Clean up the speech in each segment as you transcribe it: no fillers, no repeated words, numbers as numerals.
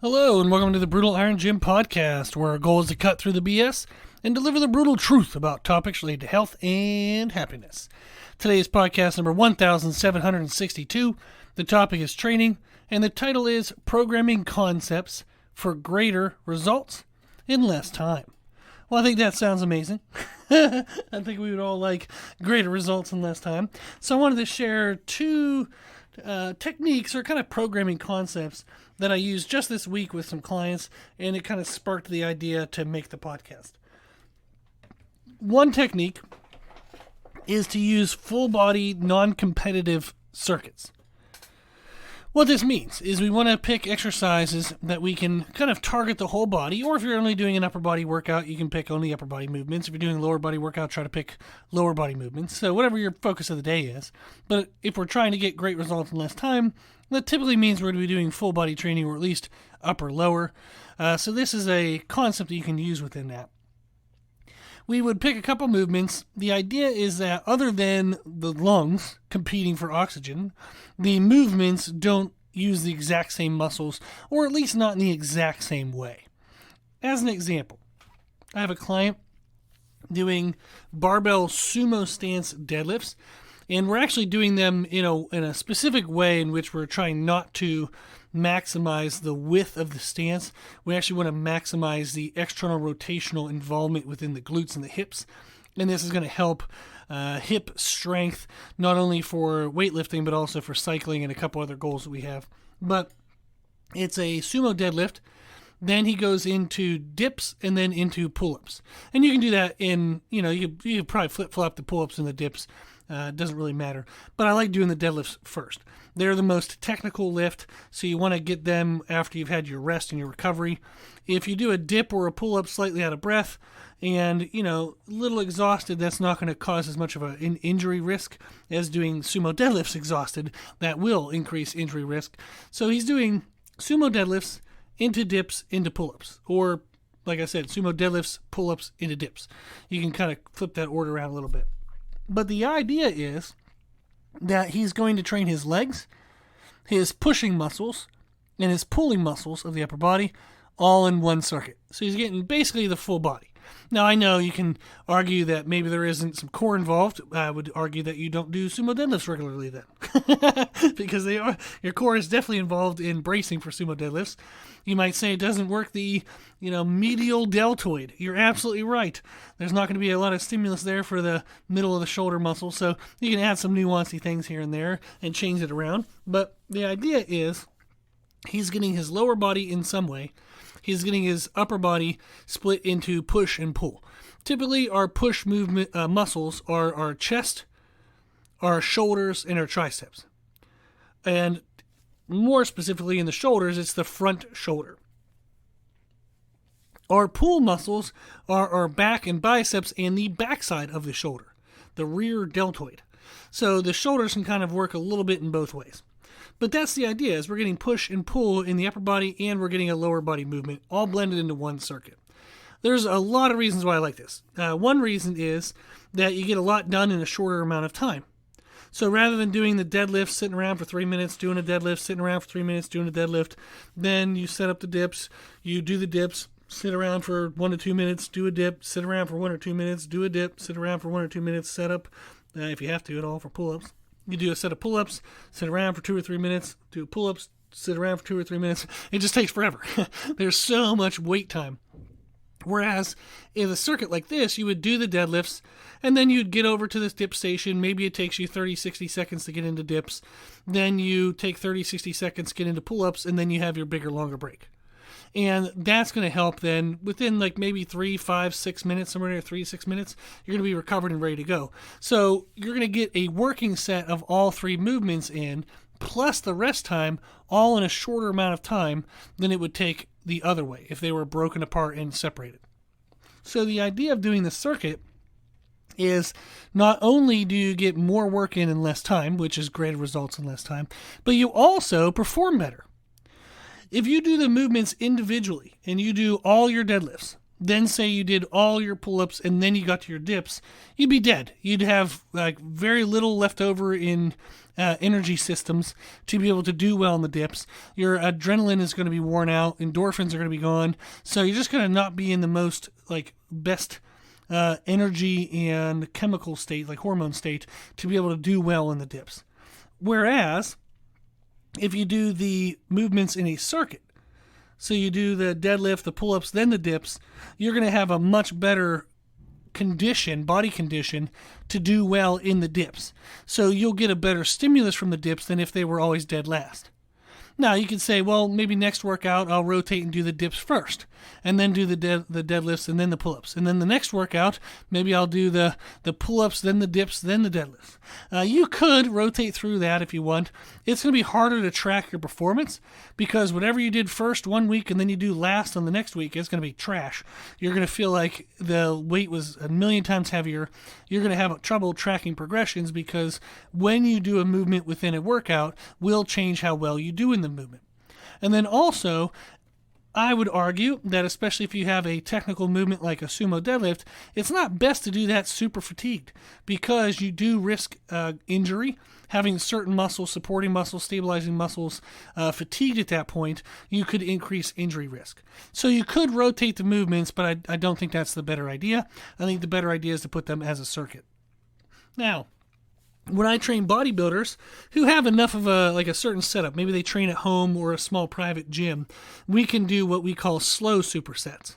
Hello, and welcome to the Brutal Iron Gym podcast, where our goal is to cut through the BS and deliver the brutal truth about topics related to health and happiness. Today is podcast number 1762. The topic is training, and the title is Programming Concepts for Greater Results in Less Time. Well, I think that sounds amazing. I think we would all like greater results in less time. So I wanted to share two techniques or kind of programming concepts that I used just this week with some clients, and it kind of sparked the idea to make the podcast. One technique is to use full body non-competitive circuits. What this means is we want to pick exercises that we can kind of target the whole body, or if you're only doing an upper body workout, you can pick only upper body movements. If you're doing a lower body workout, try to pick lower body movements. So whatever your focus of the day is. But if we're trying to get great results in less time, that typically means we're going to be doing full body training, or at least upper lower. So this is a concept that you can use within that. We would pick a couple movements. The idea is that other than the lungs competing for oxygen, the movements don't use the exact same muscles, or at least not in the exact same way. As an example, I have a client doing barbell sumo stance deadlifts, and we're actually doing them in a specific way in which we're trying not to maximize the width of the stance. We actually want to maximize the external rotational involvement within the glutes and the hips. And this is going to help hip strength, not only for weightlifting, but also for cycling and a couple other goals that we have. But it's a sumo deadlift. Then he goes into dips and then into pull-ups. And you can do that in, you can probably flip-flop the pull-ups and the dips. It doesn't really matter. But I like doing the deadlifts first. They're the most technical lift, so you want to get them after you've had your rest and your recovery. If you do a dip or a pull-up slightly out of breath and, a little exhausted, that's not going to cause as much of an injury risk as doing sumo deadlifts exhausted. That will increase injury risk. So he's doing sumo deadlifts into dips, into pull-ups. Or, like I said, sumo deadlifts, pull-ups, into dips. You can kind of flip that order around a little bit. But the idea is that he's going to train his legs, his pushing muscles, and his pulling muscles of the upper body all in one circuit. So he's getting basically the full body. Now, I know you can argue that maybe there isn't some core involved. I would argue that you don't do sumo deadlifts regularly then. Because your core is definitely involved in bracing for sumo deadlifts. You might say it doesn't work the, medial deltoid. You're absolutely right. There's not going to be a lot of stimulus there for the middle of the shoulder muscle, so you can add some nuancy things here and there and change it around. But the idea is he's getting his lower body in some way. He's getting his upper body split into push and pull. Typically, our push movement muscles are our chest, our shoulders, and our triceps. And more specifically in the shoulders, it's the front shoulder. Our pull muscles are our back and biceps and the backside of the shoulder, the rear deltoid. So the shoulders can kind of work a little bit in both ways. But that's the idea, is we're getting push and pull in the upper body, and we're getting a lower body movement, all blended into one circuit. There's a lot of reasons why I like this. One reason is that you get a lot done in a shorter amount of time. So rather than doing the deadlift, sitting around for 3 minutes, doing a deadlift, sitting around for 3 minutes, doing a deadlift, then you set up the dips, you do the dips, sit around for 1 to 2 minutes, do a dip, sit around for 1 or 2 minutes, do a dip, sit around for 1 or 2 minutes, set up, if you have to at all, for pull-ups. You do a set of pull-ups, sit around for 2 or 3 minutes, do pull-ups, sit around for 2 or 3 minutes. It just takes forever. There's so much wait time. Whereas in a circuit like this, you would do the deadlifts, and then you'd get over to this dip station. Maybe it takes you 30, 60 seconds to get into dips. Then you take 30, 60 seconds to get into pull-ups, and then you have your bigger, longer break. And that's going to help then within like maybe 3, 5, 6 minutes, somewhere near 3 to 6 minutes, you're going to be recovered and ready to go. So you're going to get a working set of all 3 movements in, plus the rest time, all in a shorter amount of time than it would take the other way if they were broken apart and separated. So the idea of doing the circuit is not only do you get more work in less time, which is greater results in less time, but you also perform better. If you do the movements individually and you do all your deadlifts, then say you did all your pull-ups and then you got to your dips, you'd be dead. You'd have like very little left over in energy systems to be able to do well in the dips. Your adrenaline is going to be worn out, endorphins are going to be gone, so you're just going to not be in the most like best energy and chemical state, like hormone state, to be able to do well in the dips. Whereas if you do the movements in a circuit, so you do the deadlift, the pull-ups, then the dips, you're going to have a much better body condition to do well in the dips. So you'll get a better stimulus from the dips than if they were always dead last. Now, you could say, well, maybe next workout I'll rotate and do the dips first, and then do the deadlifts, and then the pull-ups. And then the next workout, maybe I'll do the pull-ups, then the dips, then the deadlifts. You could rotate through that if you want. It's going to be harder to track your performance because whatever you did first one week and then you do last on the next week, it's going to be trash. You're going to feel like the weight was a million times heavier. You're going to have trouble tracking progressions because when you do a movement within a workout will change how well you do in the movement. And then also, I would argue that especially if you have a technical movement like a sumo deadlift, it's not best to do that super fatigued because you do risk injury. Having certain muscles, supporting muscles, stabilizing muscles fatigued at that point, you could increase injury risk. So you could rotate the movements, but I don't think that's the better idea. I think the better idea is to put them as a circuit. Now, when I train bodybuilders who have enough of a certain setup, maybe they train at home or a small private gym, we can do what we call slow supersets.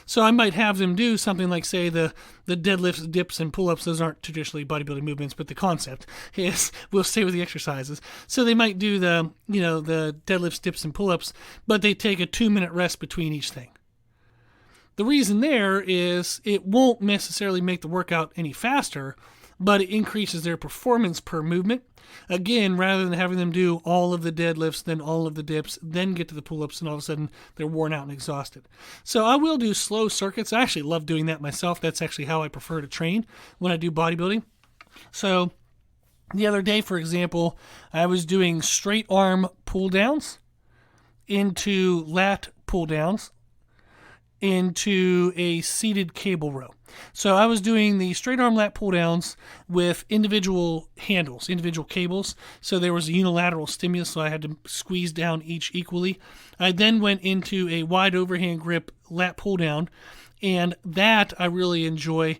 So I might have them do something like, say, the deadlifts, dips, and pull-ups. Those aren't traditionally bodybuilding movements, but the concept is we'll stay with the exercises. So they might do the deadlifts, dips, and pull-ups, but they take a 2-minute rest between each thing. The reason there is it won't necessarily make the workout any faster, but it increases their performance per movement. Again, rather than having them do all of the deadlifts, then all of the dips, then get to the pull-ups, and all of a sudden they're worn out and exhausted. So I will do slow circuits. I actually love doing that myself. That's actually how I prefer to train when I do bodybuilding. So the other day, for example, I was doing straight arm pull-downs into lat pull-downs into a seated cable row. So I was doing the straight arm lat pull downs with individual handles, individual cables. So there was a unilateral stimulus, so I had to squeeze down each equally. I then went into a wide overhand grip lat pull down, and that I really enjoy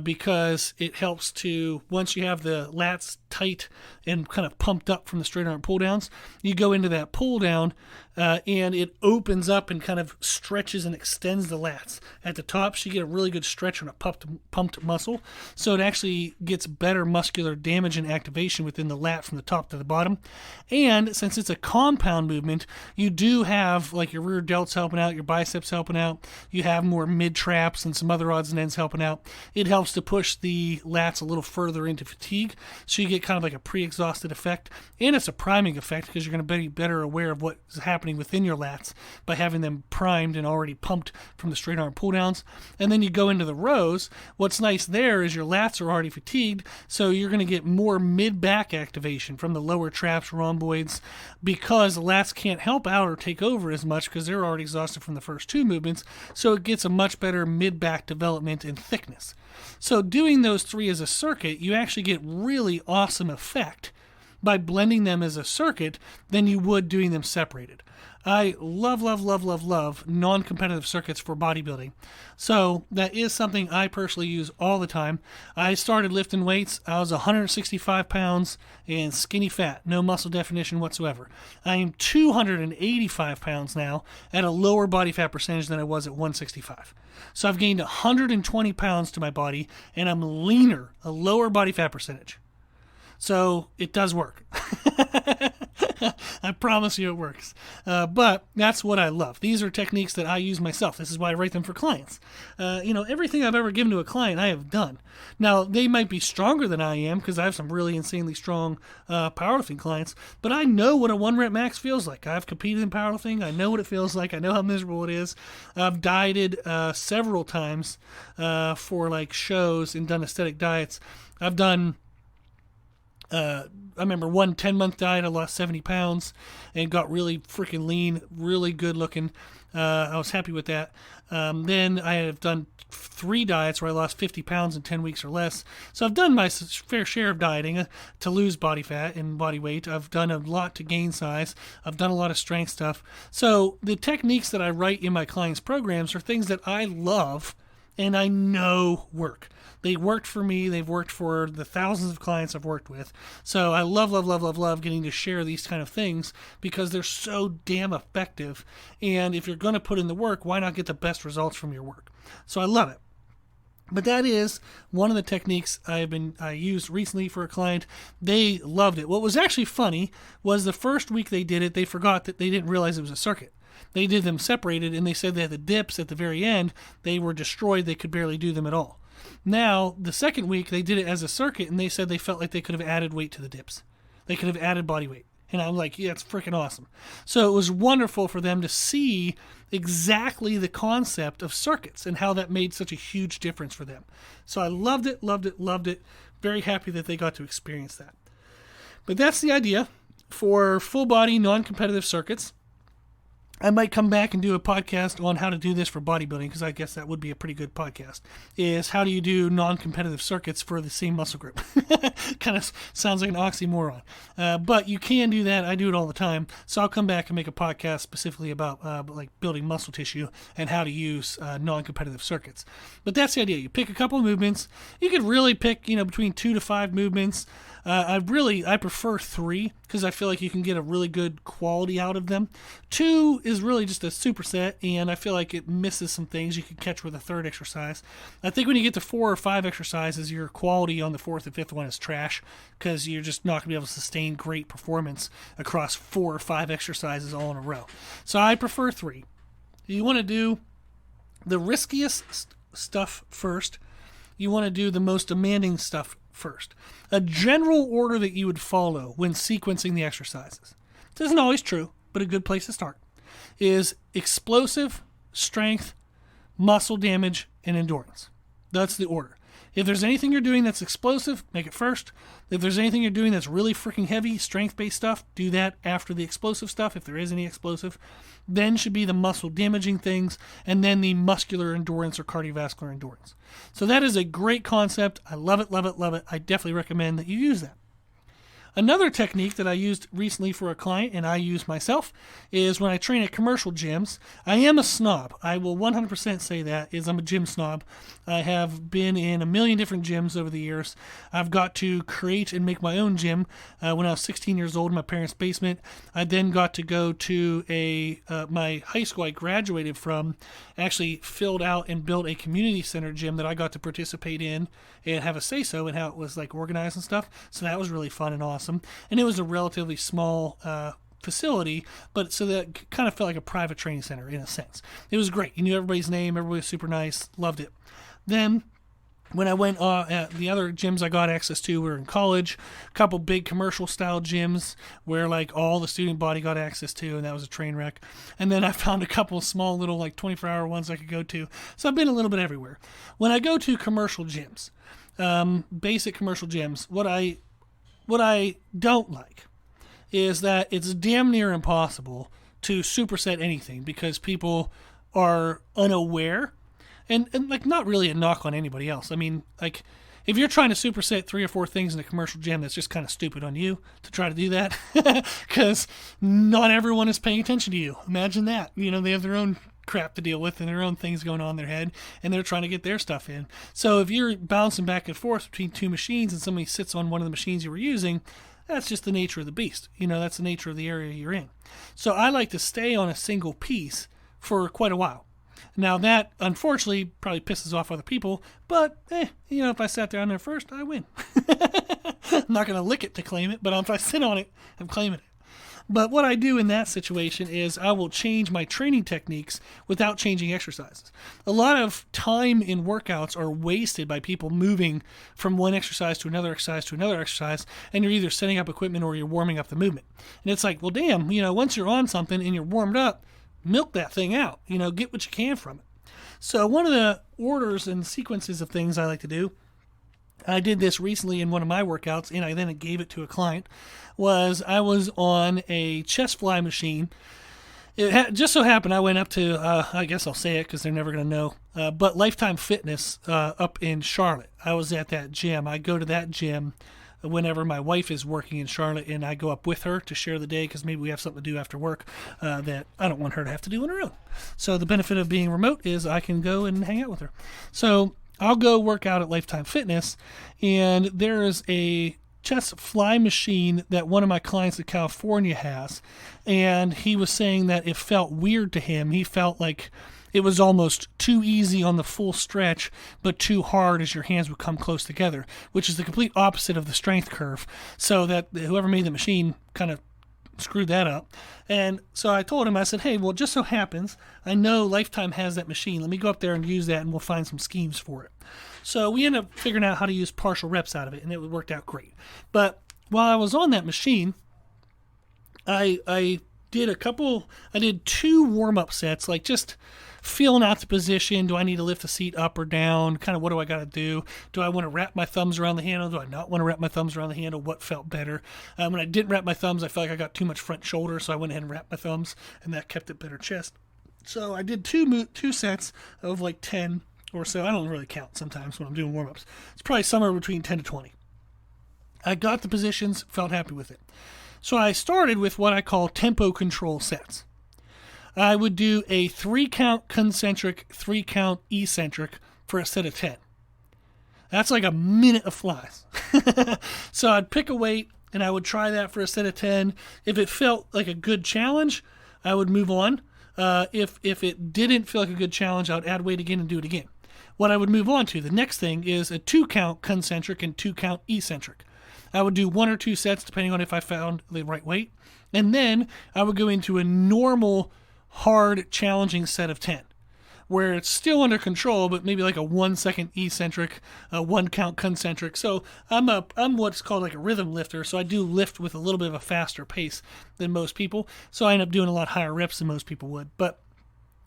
because it helps to, once you have the lats tight and kind of pumped up from the straight arm pull downs, you go into that pull down and it opens up and kind of stretches and extends the lats. At the top, so you get a really good stretch on a pumped muscle. So it actually gets better muscular damage and activation within the lat from the top to the bottom. And since it's a compound movement, you do have like your rear delts helping out, your biceps helping out. You have more mid traps and some other odds and ends helping out. It helps to push the lats a little further into fatigue, so you get kind of like a pre-exhausted effect, and it's a priming effect because you're going to be better aware of what is happening within your lats by having them primed and already pumped from the straight arm pull downs. And then you go into the rows. What's nice there is your lats are already fatigued, so you're going to get more mid-back activation from the lower traps, rhomboids, because the lats can't help out or take over as much because they're already exhausted from the first two movements, so it gets a much better mid-back development and thickness. So doing those three as a circuit, you actually get really awesome effect by blending them as a circuit than you would doing them separated. I love non-competitive circuits for bodybuilding. So that is something I personally use all the time. I started lifting weights. I was 165 pounds and skinny fat, no muscle definition whatsoever. I am 285 pounds now at a lower body fat percentage than I was at 165. So I've gained 120 pounds to my body, and I'm leaner, a lower body fat percentage. So it does work. I promise you it works. But that's what I love. These are techniques that I use myself. This is why I write them for clients. Everything I've ever given to a client, I have done. Now, they might be stronger than I am because I have some really insanely strong powerlifting clients, but I know what a 1-rep max feels like. I've competed in powerlifting. I know what it feels like. I know how miserable it is. I've dieted several times for like shows and done aesthetic diets. I've done I remember one 10-month diet, I lost 70 pounds and got really freaking lean, really good looking. I was happy with that. Then I have done 3 diets where I lost 50 pounds in 10 weeks or less. So I've done my fair share of dieting to lose body fat and body weight. I've done a lot to gain size. I've done a lot of strength stuff. So the techniques that I write in my clients' programs are things that I love and I know work. They worked for me. They've worked for the thousands of clients I've worked with. So I love getting to share these kind of things because they're so damn effective. And if you're going to put in the work, why not get the best results from your work? So I love it. But that is one of the techniques I used recently for a client. They loved it. What was actually funny was the first week they did it, they forgot that they didn't realize it was a circuit. They did them separated, and they said that the dips at the very end, they were destroyed. They could barely do them at all. Now, the second week, they did it as a circuit, and they said they felt like they could have added weight to the dips. They could have added body weight. And I'm like, yeah, it's freaking awesome. So it was wonderful for them to see exactly the concept of circuits and how that made such a huge difference for them. So I loved it. Very happy that they got to experience that. But that's the idea for full body, non-competitive circuits. I might come back and do a podcast on how to do this for bodybuilding, because I guess that would be a pretty good podcast, is how do you do non-competitive circuits for the same muscle group. Kind of sounds like an oxymoron. But you can do that. I do it all the time. So I'll come back and make a podcast specifically about like building muscle tissue and how to use non-competitive circuits. But that's the idea. You pick a couple of movements. You could really pick, between 2 to 5 movements. I prefer 3 because I feel like you can get a really good quality out of them. 2 is really just a superset, and I feel like it misses some things you could catch with a 3rd exercise. I think when you get to 4 or 5 exercises, your quality on the 4th and 5th one is trash because you're just not going to be able to sustain great performance across 4 or 5 exercises all in a row. So I prefer 3. You want to do the riskiest stuff first. You want to do the most demanding stuff first. A general order that you would follow when sequencing the exercises. This isn't always true, but a good place to start is explosive, strength, muscle damage, and endurance. That's the order. If there's anything you're doing that's explosive, make it first. If there's anything you're doing that's really freaking heavy, strength-based stuff, do that after the explosive stuff, if there is any explosive. Then should be the muscle-damaging things, and then the muscular endurance or cardiovascular endurance. So that is a great concept. I love it. I definitely recommend that you use that. Another technique that I used recently for a client, and I use myself, is when I train at commercial gyms. I am a snob. I will 100% say that, is I'm a gym snob. I have been in a million different gyms over the years. I've got to create and make my own gym when I was 16 years old in my parents' basement. I then got to go to my high school I graduated from, actually filled out and built a community center gym that I got to participate in and have a say-so in how it was like organized and stuff. So that was really fun and awesome. And it was a relatively small facility, but so that kind of felt like a private training center in a sense. It was great. You knew everybody's name. Everybody was super nice. Loved it. Then when I went the other gyms I got access to were in college, a couple big commercial style gyms where like all the student body got access to, and that was a train wreck. And then I found a couple of small little like 24-hour ones I could go to. So I've been a little bit everywhere. When I go to commercial gyms, basic commercial gyms, what I don't like is that it's damn near impossible to superset anything because people are unaware. And like, not really a knock on anybody else. I mean, like, if you're trying to superset 3 or 4 things in a commercial gym, that's just kind of stupid on you to try to do that because not everyone is paying attention to you. Imagine that. They have their own crap to deal with and their own things going on in their head, and they're trying to get their stuff in. So if you're bouncing back and forth between 2 machines and somebody sits on one of the machines you were using, that's just the nature of the beast. That's the nature of the area you're in. So I like to stay on a single piece for quite a while. Now that, unfortunately, probably pisses off other people, but, if I sat down there first, I win. I'm not going to lick it to claim it, but if I sit on it, I'm claiming it. But what I do in that situation is I will change my training techniques without changing exercises. A lot of time in workouts are wasted by people moving from one exercise to another exercise to another exercise, and you're either setting up equipment or you're warming up the movement. And it's like, well, damn, once you're on something and you're warmed up, milk that thing out, get what you can from it. So one of the orders and sequences of things I like to do I did this recently in one of my workouts, and I then gave it to a client, was I was on a chest fly machine. It just so happened I went up to, I guess I'll say it because they're never going to know, but Lifetime Fitness up in Charlotte. I was at that gym. I go to that gym whenever my wife is working in Charlotte, and I go up with her to share the day because maybe we have something to do after work that I don't want her to have to do on her own. So the benefit of being remote is I can go and hang out with her. So I'll go work out at Lifetime Fitness, and there is a chest fly machine that one of my clients in California has, and he was saying that it felt weird to him. He felt like it was almost too easy on the full stretch, but too hard as your hands would come close together, which is the complete opposite of the strength curve. So that whoever made the machine kind of screwed that up. And so I told him, I said, hey, well, it just so happens, I know Lifetime has that machine. Let me go up there and use that, and we'll find some schemes for it. So we ended up figuring out how to use partial reps out of it, and it worked out great. But while I was on that machine, I did 2 warm-up sets, like just feeling out the position. Do I need to lift the seat up or down? Kind of what do I got to do? Do I want to wrap my thumbs around the handle? Do I not want to wrap my thumbs around the handle? What felt better? When I didn't wrap my thumbs, I felt like I got too much front shoulder, so I went ahead and wrapped my thumbs, and that kept it better chest. So I did two sets of like 10 or so. I don't really count sometimes when I'm doing warm-ups. It's probably somewhere between 10 to 20. I got the positions, felt happy with it. So I started with what I call tempo control sets. I would do a 3-count concentric, 3-count eccentric for a set of 10. That's like a minute of flies. So I'd pick a weight, and I would try that for a set of 10. If it felt like a good challenge, I would move on. If it didn't feel like a good challenge, I would add weight again and do it again. What I would move on to, the next thing, is a 2-count concentric and 2-count eccentric. I would do 1 or 2 sets depending on if I found the right weight. And then I would go into a normal, hard, challenging set of 10, where it's still under control, but maybe like a 1-second eccentric, a 1-count concentric. So I'm what's called like a rhythm lifter, so I do lift with a little bit of a faster pace than most people. So I end up doing a lot higher reps than most people would, but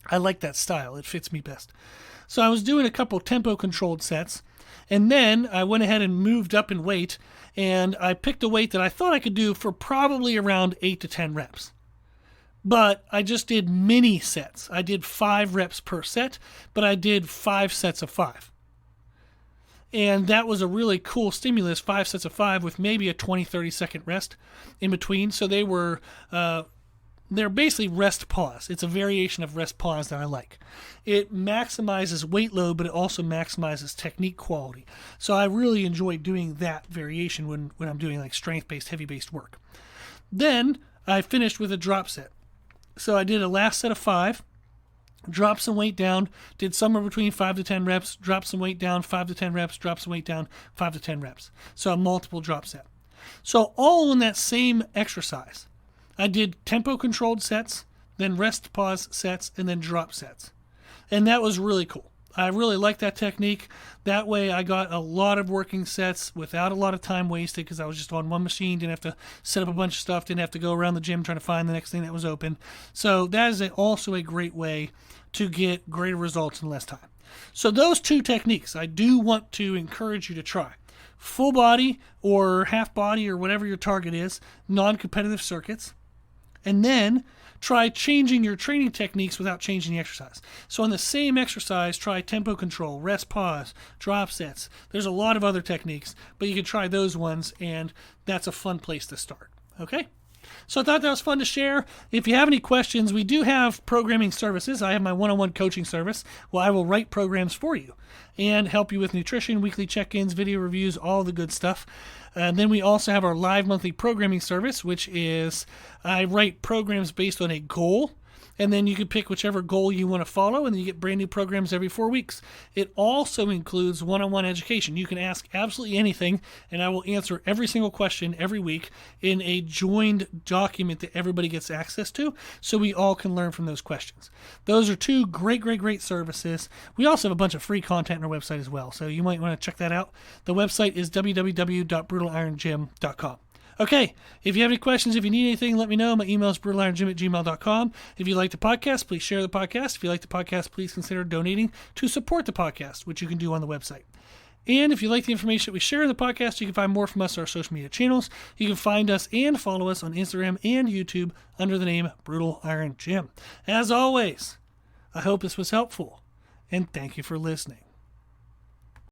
I like that style. It fits me best. So I was doing a couple tempo-controlled sets, and then I went ahead and moved up in weight, and I picked a weight that I thought I could do for probably around 8 to 10 reps. But I just did mini sets. I did 5 reps per set, but I did 5 sets of 5. And that was a really cool stimulus, 5 sets of 5 with maybe a 20-30 second rest in between. So they're basically rest pause. It's a variation of rest pause that I like. It maximizes weight load, but it also maximizes technique quality. So I really enjoy doing that variation when I'm doing like strength-based, heavy-based work. Then I finished with a drop set. So I did a last set of 5, dropped some weight down, did somewhere between 5 to 10 reps, dropped some weight down, 5 to 10 reps, dropped some weight down, 5 to 10 reps. So a multiple drop set. So all in that same exercise. I did tempo-controlled sets, then rest pause sets, and then drop sets. And that was really cool. I really liked that technique. That way I got a lot of working sets without a lot of time wasted because I was just on one machine, didn't have to set up a bunch of stuff, didn't have to go around the gym trying to find the next thing that was open. So that is also a great way to get greater results in less time. So those 2 techniques I do want to encourage you to try. Full body or half body or whatever your target is, non-competitive circuits. And then try changing your training techniques without changing the exercise. So on the same exercise, try tempo control, rest pause, drop sets. There's a lot of other techniques, but you can try those ones, and that's a fun place to start. Okay? So I thought that was fun to share. If you have any questions, we do have programming services. I have my one-on-one coaching service where I will write programs for you and help you with nutrition, weekly check-ins, video reviews, all the good stuff. And then we also have our live monthly programming service, which is I write programs based on a goal. And then you can pick whichever goal you want to follow, and then you get brand new programs every 4 weeks. It also includes one-on-one education. You can ask absolutely anything, and I will answer every single question every week in a joined document that everybody gets access to, so we all can learn from those questions. Those are 2 great services. We also have a bunch of free content on our website as well, so you might want to check that out. The website is www.brutalirongym.com. Okay, if you have any questions, if you need anything, let me know. My email is brutalirongym@gmail.com. If you like the podcast, please share the podcast. If you like the podcast, please consider donating to support the podcast, which you can do on the website. And if you like the information that we share in the podcast, you can find more from us on our social media channels. You can find us and follow us on Instagram and YouTube under the name Brutal Iron Gym. As always, I hope this was helpful, and thank you for listening.